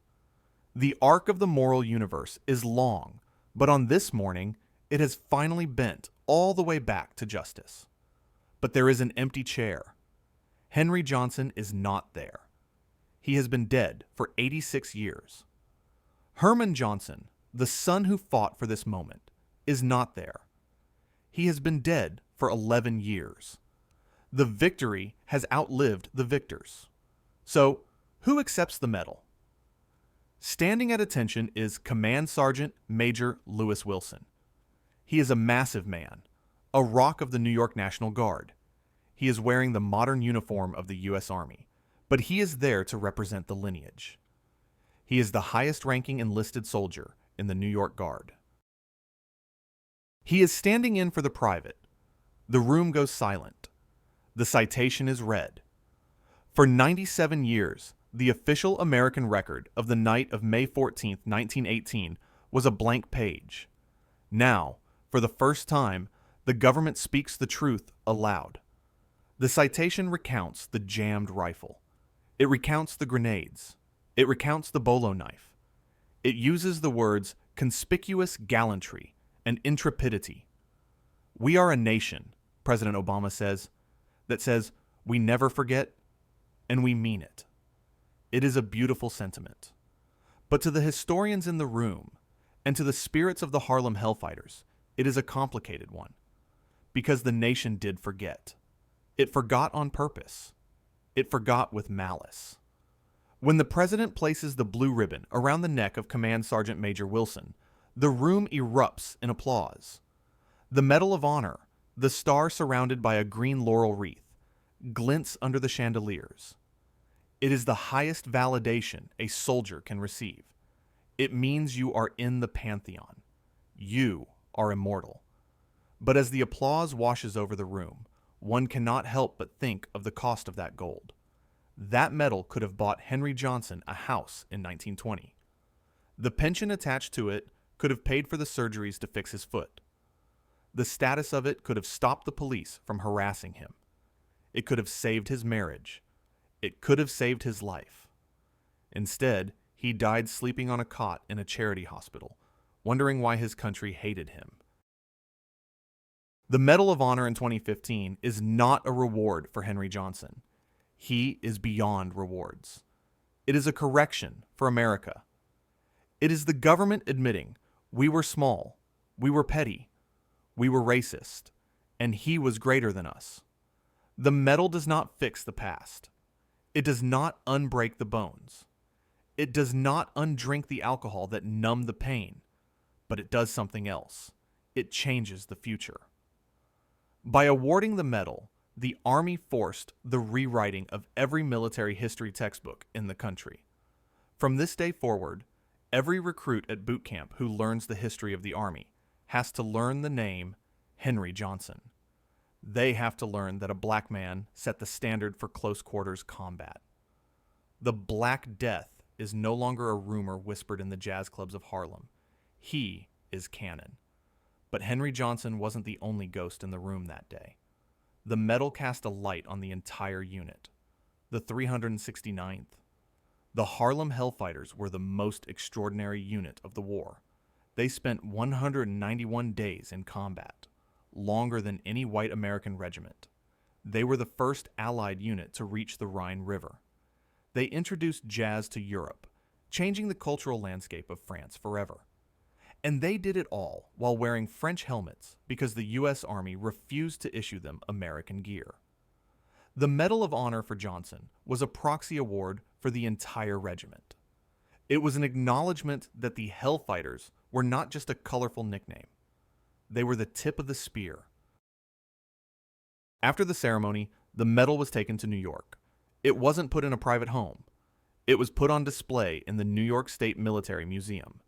The arc of the moral universe is long, but on this morning, it has finally bent all the way back to justice. But there is an empty chair. Henry Johnson is not there. He has been dead for 86 years. Herman Johnson, the son who fought for this moment, is not there. He has been dead for 11 years. The victory has outlived the victors. So, who accepts the medal? Standing at attention is Command Sergeant Major Lewis Wilson. He is a massive man, a rock of the New York National Guard. He is wearing the modern uniform of the U.S. Army, but he is there to represent the lineage. He is the highest-ranking enlisted soldier in the New York Guard. He is standing in for the private. The room goes silent. The citation is read. For 97 years, the official American record of the night of May 14, 1918, was a blank page. Now, for the first time, the government speaks the truth aloud. The citation recounts the jammed rifle. It recounts the grenades. It recounts the bolo knife. It uses the words conspicuous gallantry and intrepidity. We are a nation, President Obama says, that says we never forget and we mean it. It is a beautiful sentiment. But to the historians in the room and to the spirits of the Harlem Hellfighters, it is a complicated one. Because the nation did forget. It forgot on purpose. It forgot with malice. When the president places the blue ribbon around the neck of Command Sergeant Major Wilson, the room erupts in applause. The Medal of Honor, the star surrounded by a green laurel wreath, glints under the chandeliers. It is the highest validation a soldier can receive. It means you are in the pantheon. You are immortal. But as the applause washes over the room, one cannot help but think of the cost of that gold. That medal could have bought Henry Johnson a house in 1920. The pension attached to it could have paid for the surgeries to fix his foot. The status of it could have stopped the police from harassing him. It could have saved his marriage. It could have saved his life. Instead, he died sleeping on a cot in a charity hospital, wondering why his country hated him. The Medal of Honor in 2015 is not a reward for Henry Johnson. He is beyond rewards. It is a correction for America. It is the government admitting we were small, we were petty, we were racist, and he was greater than us. The medal does not fix the past. It does not unbreak the bones. It does not undrink the alcohol that numbed the pain, but it does something else. It changes the future. By awarding the medal, the Army forced the rewriting of every military history textbook in the country. From this day forward, every recruit at boot camp who learns the history of the Army has to learn the name Henry Johnson. They have to learn that a black man set the standard for close quarters combat. The Black Death is no longer a rumor whispered in the jazz clubs of Harlem. He is canon. But Henry Johnson wasn't the only ghost in the room that day. The medal cast a light on the entire unit. The 369th. The Harlem Hellfighters were the most extraordinary unit of the war. They spent 191 days in combat, longer than any white American regiment. They were the first Allied unit to reach the Rhine River. They introduced jazz to Europe, changing the cultural landscape of France forever. And they did it all while wearing French helmets because the U.S. Army refused to issue them American gear. The Medal of Honor for Johnson was a proxy award for the entire regiment. It was an acknowledgement that the Hellfighters were not just a colorful nickname. They were the tip of the spear. After the ceremony, the medal was taken to New York. It wasn't put in a private home. It was put on display in the New York State Military Museum.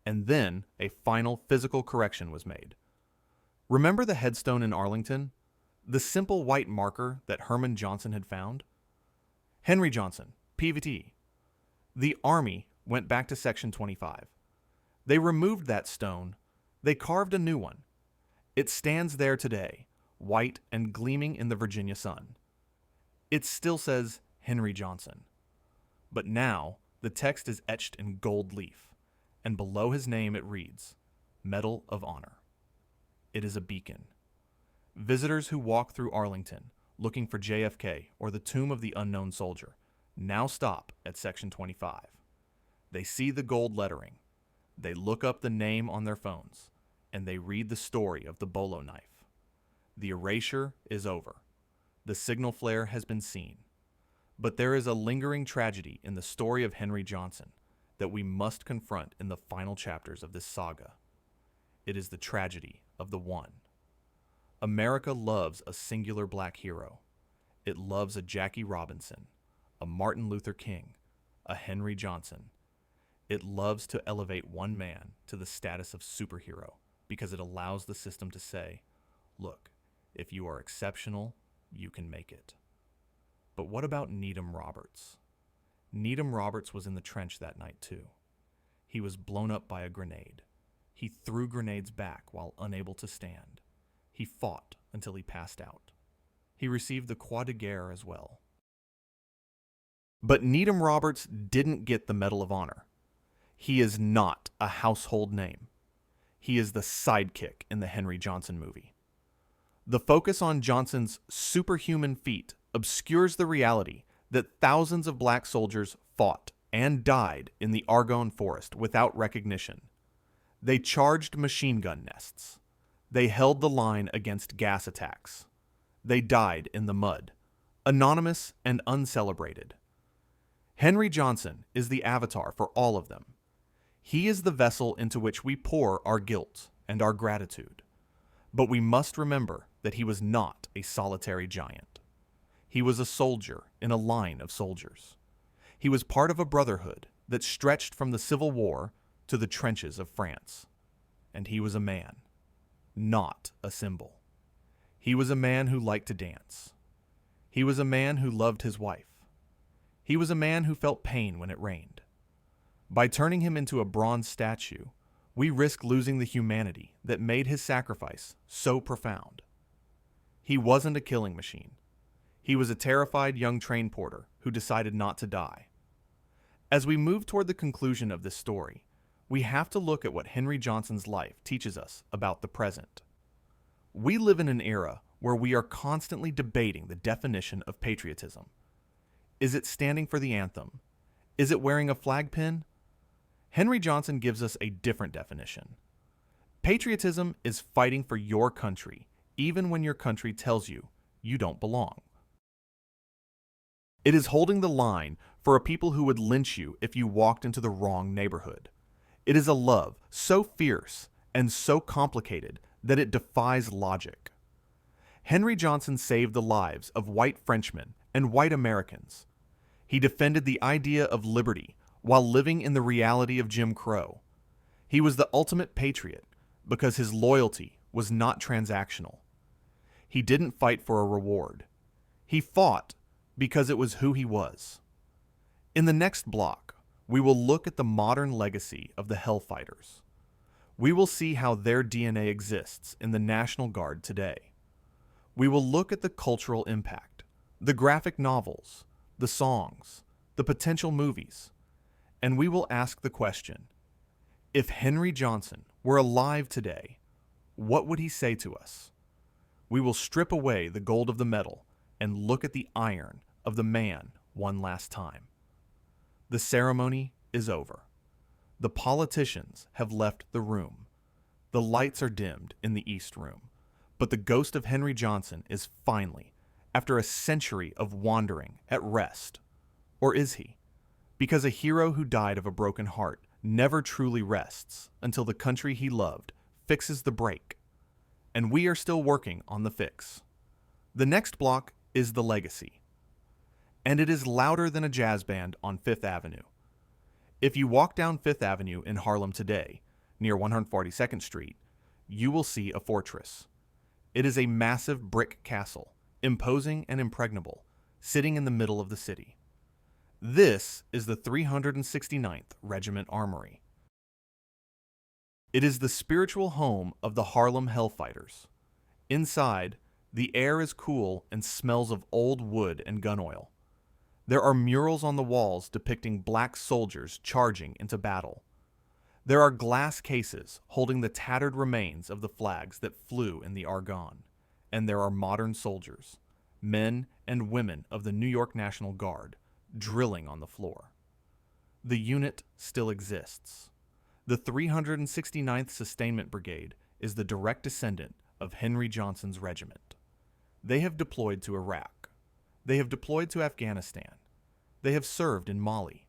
And then a final physical correction was made. Remember the headstone in Arlington? The simple white marker that Herman Johnson had found? Henry Johnson, PVT. The Army went back to Section 25. They removed that stone. They carved a new one. It stands there today, white and gleaming in the Virginia sun. It still says Henry Johnson. But now the text is etched in gold leaf. And below his name it reads, Medal of Honor. It is a beacon. Visitors who walk through Arlington looking for JFK or the tomb of the unknown soldier now stop at Section 25. They see the gold lettering. They look up the name on their phones, and they read the story of the bolo knife. The erasure is over. The signal flare has been seen. But there is a lingering tragedy in the story of Henry Johnson that we must confront in the final chapters of this saga. It is the tragedy of the one. America loves a singular black hero. It loves a Jackie Robinson, a Martin Luther King, a Henry Johnson. It loves to elevate one man to the status of superhero because it allows the system to say, look, if you are exceptional, you can make it. But what about Needham Roberts? Needham Roberts was in the trench that night too. He was blown up by a grenade. He threw grenades back while unable to stand. He fought until he passed out. He received the Croix de Guerre as well. But Needham Roberts didn't get the Medal of Honor. He is not a household name. He is the sidekick in the Henry Johnson movie. The focus on Johnson's superhuman feat obscures the reality that thousands of black soldiers fought and died in the Argonne Forest without recognition. They charged machine gun nests. They held the line against gas attacks. They died in the mud, anonymous and uncelebrated. Henry Johnson is the avatar for all of them. He is the vessel into which we pour our guilt and our gratitude. But we must remember that he was not a solitary giant. He was a soldier in a line of soldiers. He was part of a brotherhood that stretched from the Civil War to the trenches of France. And he was a man, not a symbol. He was a man who liked to dance. He was a man who loved his wife. He was a man who felt pain when it rained. By turning him into a bronze statue, we risk losing the humanity that made his sacrifice so profound. He wasn't a killing machine. He was a terrified young train porter who decided not to die. As we move toward the conclusion of this story, we have to look at what Henry Johnson's life teaches us about the present. We live in an era where we are constantly debating the definition of patriotism. Is it standing for the anthem? Is it wearing a flag pin? Henry Johnson gives us a different definition. Patriotism is fighting for your country, even when your country tells you you don't belong. It is holding the line for a people who would lynch you if you walked into the wrong neighborhood. It is a love so fierce and so complicated that it defies logic. Henry Johnson saved the lives of white Frenchmen and white Americans. He defended the idea of liberty while living in the reality of Jim Crow. He was the ultimate patriot because his loyalty was not transactional. He didn't fight for a reward. He fought because it was who he was. In the next block, we will look at the modern legacy of the Hellfighters. We will see how their DNA exists in the National Guard today. We will look at the cultural impact, the graphic novels, the songs, the potential movies, and we will ask the question, if Henry Johnson were alive today, what would he say to us? We will strip away the gold of the medal and look at the iron of the man one last time. The ceremony is over. The politicians have left the room. The lights are dimmed in the East Room, but the ghost of Henry Johnson is finally, after a century of wandering, at rest. Or is he? Because a hero who died of a broken heart never truly rests until the country he loved fixes the break. And we are still working on the fix. The next block is the legacy. And it is louder than a jazz band on Fifth Avenue. If you walk down Fifth Avenue in Harlem today, near 142nd Street, you will see a fortress. It is a massive brick castle, imposing and impregnable, sitting in the middle of the city. This is the 369th Regiment Armory. It is the spiritual home of the Harlem Hellfighters. Inside, the air is cool and smells of old wood and gun oil. There are murals on the walls depicting black soldiers charging into battle. There are glass cases holding the tattered remains of the flags that flew in the Argonne, and there are modern soldiers, men and women of the New York National Guard, drilling on the floor. The unit still exists. The 369th Sustainment Brigade is the direct descendant of Henry Johnson's regiment. They have deployed to Iraq. They have deployed to Afghanistan. They have served in Mali.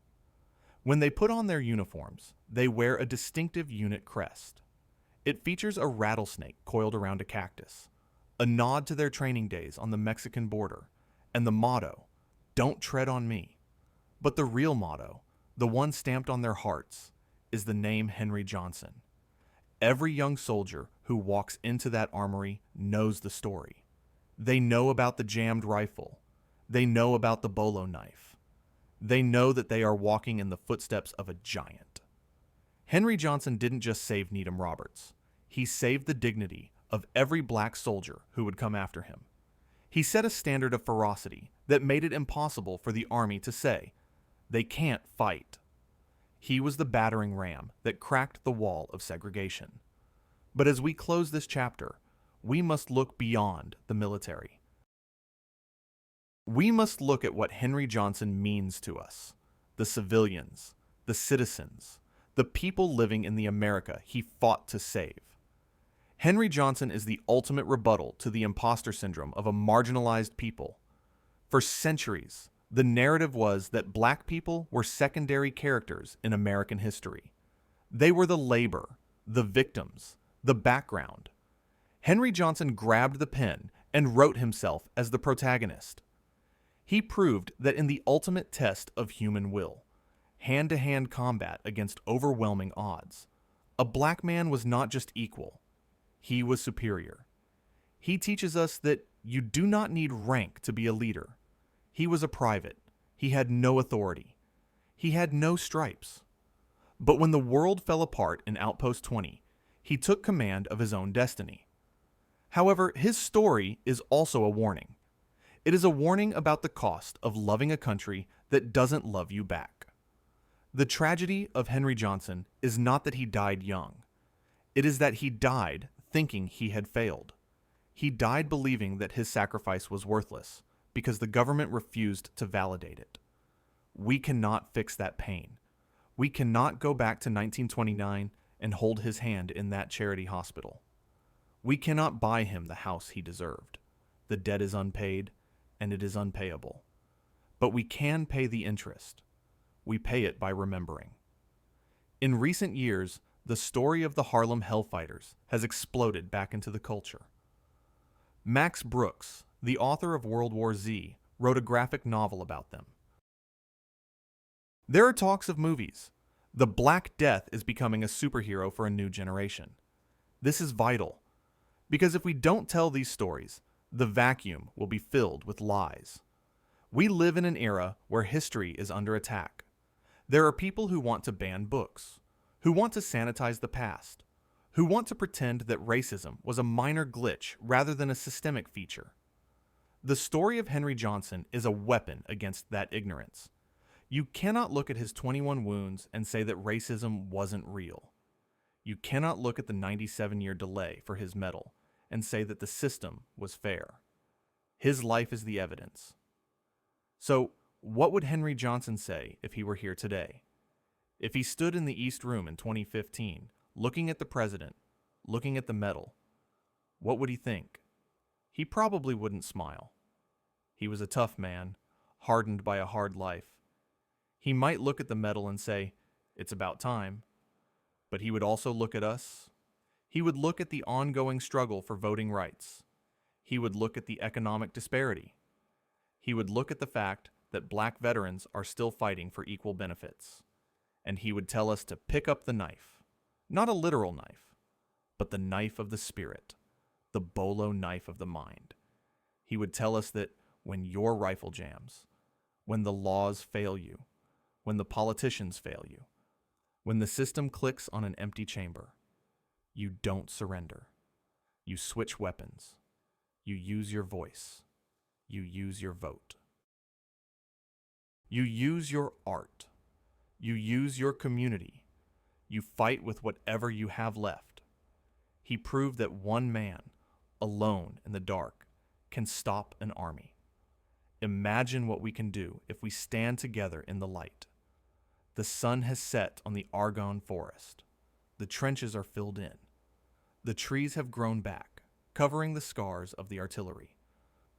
When they put on their uniforms, they wear a distinctive unit crest. It features a rattlesnake coiled around a cactus, a nod to their training days on the Mexican border, and the motto, "Don't tread on me." But the real motto, the one stamped on their hearts, is the name Henry Johnson. Every young soldier who walks into that armory knows the story. They know about the jammed rifle. They know about the bolo knife. They know that they are walking in the footsteps of a giant. Henry Johnson didn't just save Needham Roberts. He saved the dignity of every black soldier who would come after him. He set a standard of ferocity that made it impossible for the Army to say, "They can't fight." He was the battering ram that cracked the wall of segregation. But as we close this chapter, we must look beyond the military. We must look at what Henry Johnson means to us, the civilians, the citizens, the people living in the America he fought to save. Henry Johnson is the ultimate rebuttal to the imposter syndrome of a marginalized people. For centuries, the narrative was that black people were secondary characters in American history. They were the labor, the victims, the background. Henry Johnson grabbed the pen and wrote himself as the protagonist. He proved that in the ultimate test of human will, hand-to-hand combat against overwhelming odds, a black man was not just equal, he was superior. He teaches us that you do not need rank to be a leader. He was a private. He had no authority. He had no stripes. But when the world fell apart in Outpost 20, he took command of his own destiny. However, his story is also a warning. It is a warning about the cost of loving a country that doesn't love you back. The tragedy of Henry Johnson is not that he died young. It is that he died thinking he had failed. He died believing that his sacrifice was worthless because the government refused to validate it. We cannot fix that pain. We cannot go back to 1929 and hold his hand in that charity hospital. We cannot buy him the house he deserved. The debt is unpaid, and it is unpayable. But we can pay the interest. We pay it by remembering. In recent years, the story of the Harlem Hellfighters has exploded back into the culture. Max Brooks, the author of World War Z, wrote a graphic novel about them. There are talks of movies. The Black Death is becoming a superhero for a new generation. This is vital, because if we don't tell these stories, the vacuum will be filled with lies. We live in an era where history is under attack. There are people who want to ban books, who want to sanitize the past, who want to pretend that racism was a minor glitch rather than a systemic feature. The story of Henry Johnson is a weapon against that ignorance. You cannot look at his 21 wounds and say that racism wasn't real. You cannot look at the 97-year delay for his medal and say that the system was fair. His life is the evidence. So, what would Henry Johnson say if he were here today? If he stood in the East Room in 2015, looking at the president, looking at the medal, what would he think? He probably wouldn't smile. He was a tough man, hardened by a hard life. He might look at the medal and say, "It's about time." But he would also look at us. He would look at the ongoing struggle for voting rights. He would look at the economic disparity. He would look at the fact that black veterans are still fighting for equal benefits. And he would tell us to pick up the knife. Not a literal knife, but the knife of the spirit, the bolo knife of the mind. He would tell us that when your rifle jams, when the laws fail you, when the politicians fail you, when the system clicks on an empty chamber, you don't surrender. You switch weapons. You use your voice. You use your vote. You use your art. You use your community. You fight with whatever you have left. He proved that one man, alone in the dark, can stop an army. Imagine what we can do if we stand together in the light. The sun has set on the Argonne forest. The trenches are filled in. The trees have grown back, covering the scars of the artillery.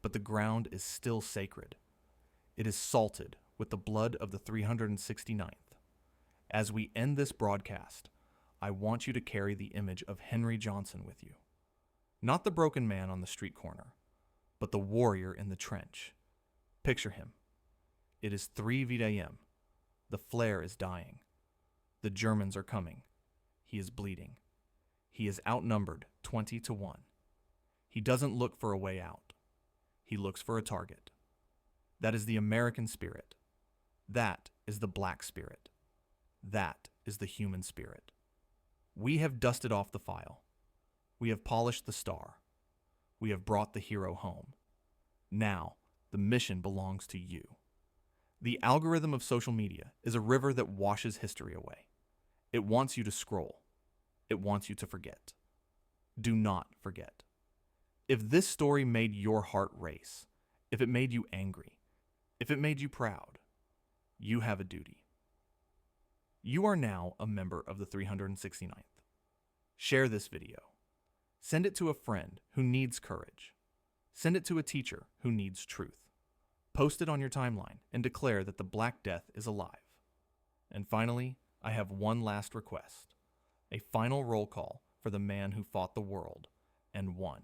But the ground is still sacred. It is salted with the blood of the 369th. As we end this broadcast, I want you to carry the image of Henry Johnson with you. Not the broken man on the street corner, but the warrior in the trench. Picture him. It is 3 a.m. The flare is dying. The Germans are coming. He is bleeding. He is outnumbered 20-1. He doesn't look for a way out. He looks for a target. That is the American spirit. That is the black spirit. That is the human spirit. We have dusted off the file. We have polished the star. We have brought the hero home. Now, the mission belongs to you. The algorithm of social media is a river that washes history away. It wants you to scroll. It wants you to forget. Do not forget. If this story made your heart race, if it made you angry, if it made you proud, you have a duty. You are now a member of the 369th. Share this video. Send it to a friend who needs courage. Send it to a teacher who needs truth. Post it on your timeline and declare that the Black Death is alive. And finally, I have one last request. A final roll call for the man who fought the world and won.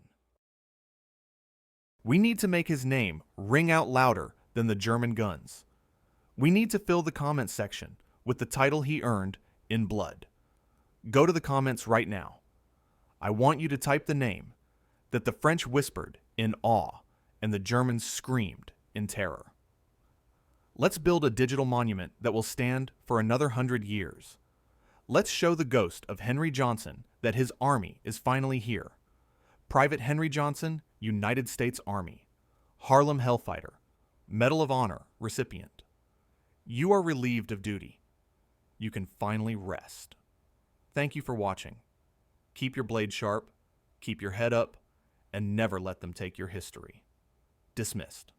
We need to make his name ring out louder than the German guns. We need to fill the comments section with the title he earned in blood. Go to the comments right now. I want you to type the name that the French whispered in awe and the Germans screamed in terror. Let's build a digital monument that will stand for another 100 years. Let's show the ghost of Henry Johnson that his army is finally here. Private Henry Johnson, United States Army, Harlem Hellfighter, Medal of Honor recipient. You are relieved of duty. You can finally rest. Thank you for watching. Keep your blade sharp, keep your head up, and never let them take your history. Dismissed.